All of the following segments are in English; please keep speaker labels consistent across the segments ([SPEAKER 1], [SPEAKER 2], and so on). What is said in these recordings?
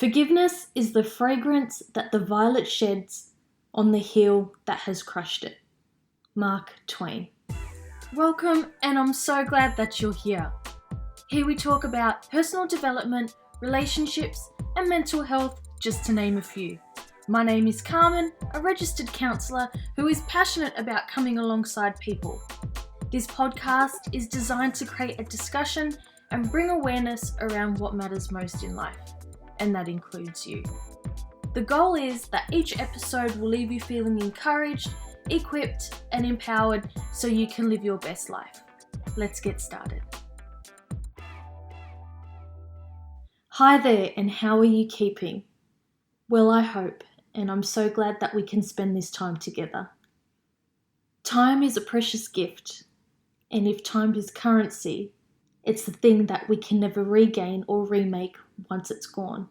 [SPEAKER 1] Forgiveness is the fragrance that the violet sheds on the heel that has crushed it. Mark Twain. Welcome, and I'm so glad that you're here. Here we talk about personal development, relationships, and mental health, just to name a few. My name is Carmen, a registered counsellor who is passionate about coming alongside people. This podcast is designed to create a discussion and bring awareness around what matters most in life, and that includes you. The goal is that each episode will leave you feeling encouraged, equipped, and empowered so you can live your best life. Let's get started. Hi there, and how are you keeping? Well, I hope, and I'm so glad that we can spend this time together. Time is a precious gift, and if time is currency, it's the thing that we can never regain or remake once it's gone.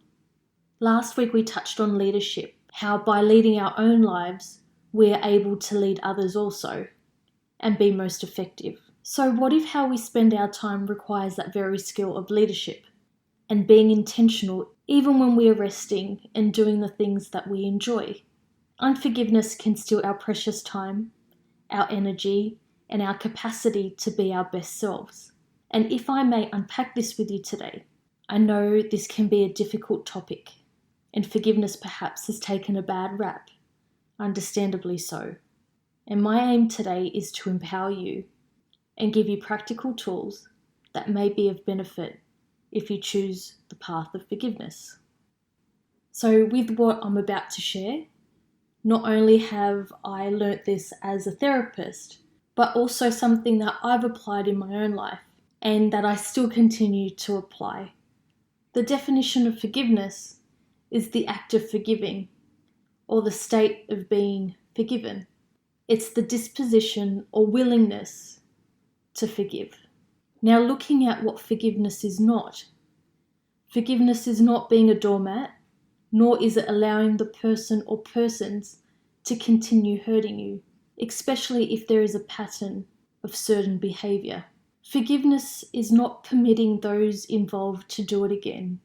[SPEAKER 1] Last week we touched on leadership, how by leading our own lives, we are able to lead others also, and be most effective. So what if how we spend our time requires that very skill of leadership, and being intentional even when we are resting and doing the things that we enjoy? Unforgiveness can steal our precious time, our energy, and our capacity to be our best selves. And if I may unpack this with you today, I know this can be a difficult topic, and forgiveness perhaps has taken a bad rap, understandably so. And my aim today is to empower you and give you practical tools that may be of benefit if you choose the path of forgiveness. So with what I'm about to share, not only have I learnt this as a therapist, but also something that I've applied in my own life and that I still continue to apply. The definition of forgiveness is the act of forgiving, or the state of being forgiven. It's the disposition or willingness to forgive. Now, looking at what forgiveness is not being a doormat, nor is it allowing the person or persons to continue hurting you, especially if there is a pattern of certain behaviour. Forgiveness is not permitting those involved to do it again,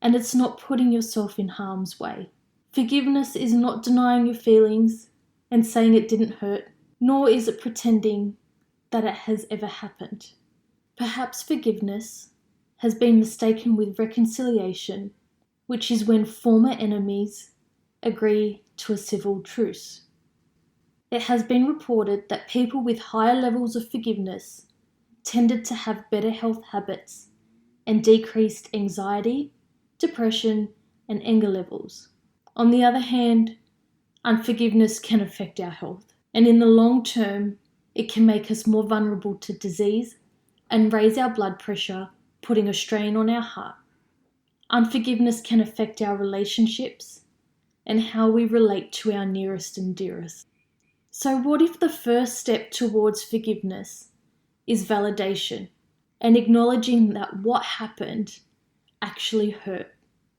[SPEAKER 1] and it's not putting yourself in harm's way. Forgiveness is not denying your feelings and saying it didn't hurt, nor is it pretending that it has ever happened. Perhaps forgiveness has been mistaken with reconciliation, which is when former enemies agree to a civil truce. It has been reported that people with higher levels of forgiveness tended to have better health habits and decreased anxiety, depression, and anger levels. On the other hand, unforgiveness can affect our health, and in the long term, it can make us more vulnerable to disease and raise our blood pressure, putting a strain on our heart. Unforgiveness can affect our relationships and how we relate to our nearest and dearest. So what if the first step towards forgiveness is validation and acknowledging that what happened actually hurt?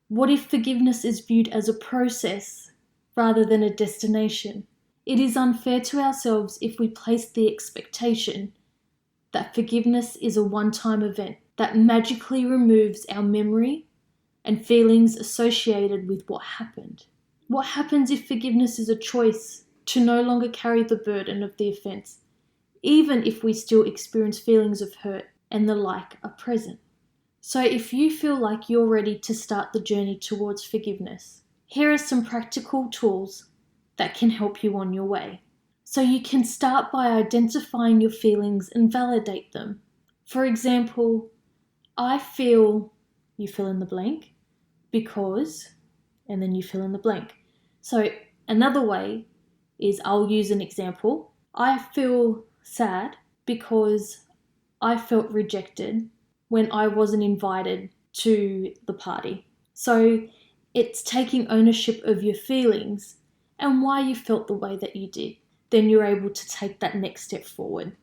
[SPEAKER 1] What if forgiveness is viewed as a process rather than a destination? It is unfair to ourselves if we place the expectation that forgiveness is a one-time event that magically removes our memory and feelings associated with what happened. What happens if forgiveness is a choice to no longer carry the burden of the offence, even if we still experience feelings of hurt and the like are present? So if you feel like you're ready to start the journey towards forgiveness, here are some practical tools that can help you on your way. So you can start by identifying your feelings and validate them. For example, I feel, you fill in the blank, because, and then you fill in the blank. So another way is, I'll use an example. I feel sad because I felt rejected when I wasn't invited to the party. So it's taking ownership of your feelings and why you felt the way that you did. Then you're able to take that next step forward.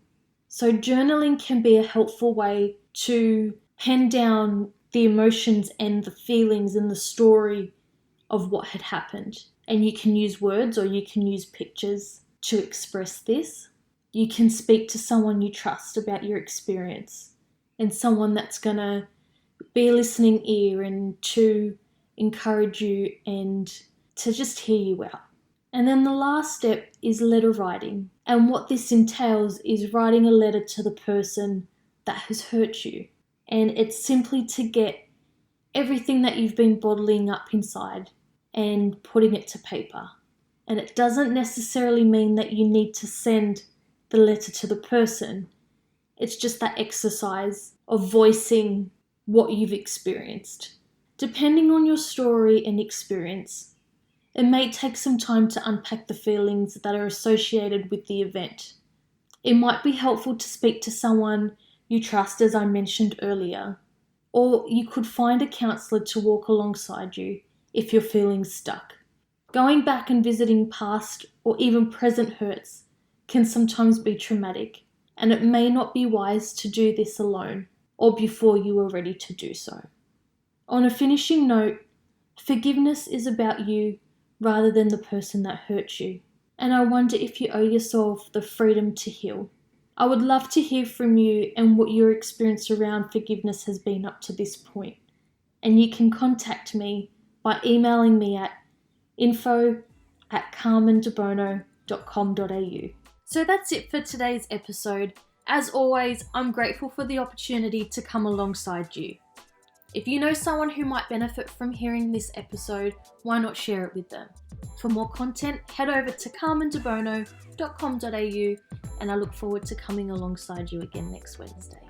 [SPEAKER 1] So journaling can be a helpful way to pen down the emotions and the feelings and the story of what had happened. And you can use words or you can use pictures to express this. You can speak to someone you trust about your experience, and someone that's going to be a listening ear and to encourage you and to just hear you out. And then the last step is letter writing. And what this entails is writing a letter to the person that has hurt you. And it's simply to get everything that you've been bottling up inside and putting it to paper. And it doesn't necessarily mean that you need to send the letter to the person. It's just that exercise of voicing what you've experienced. Depending on your story and experience, it may take some time to unpack the feelings that are associated with the event. It might be helpful to speak to someone you trust, as I mentioned earlier, or you could find a counsellor to walk alongside you if you're feeling stuck. Going back and visiting past or even present hurts can sometimes be traumatic, and it may not be wise to do this alone or before you are ready to do so. On a finishing note, forgiveness is about you rather than the person that hurt you, and I wonder if you owe yourself the freedom to heal. I would love to hear from you and what your experience around forgiveness has been up to this point, and you can contact me by emailing me at info@carmendebono.com.au. So that's it for today's episode. As always, I'm grateful for the opportunity to come alongside you. If you know someone who might benefit from hearing this episode, why not share it with them? For more content, head over to carmendebono.com.au, and I look forward to coming alongside you again next Wednesday.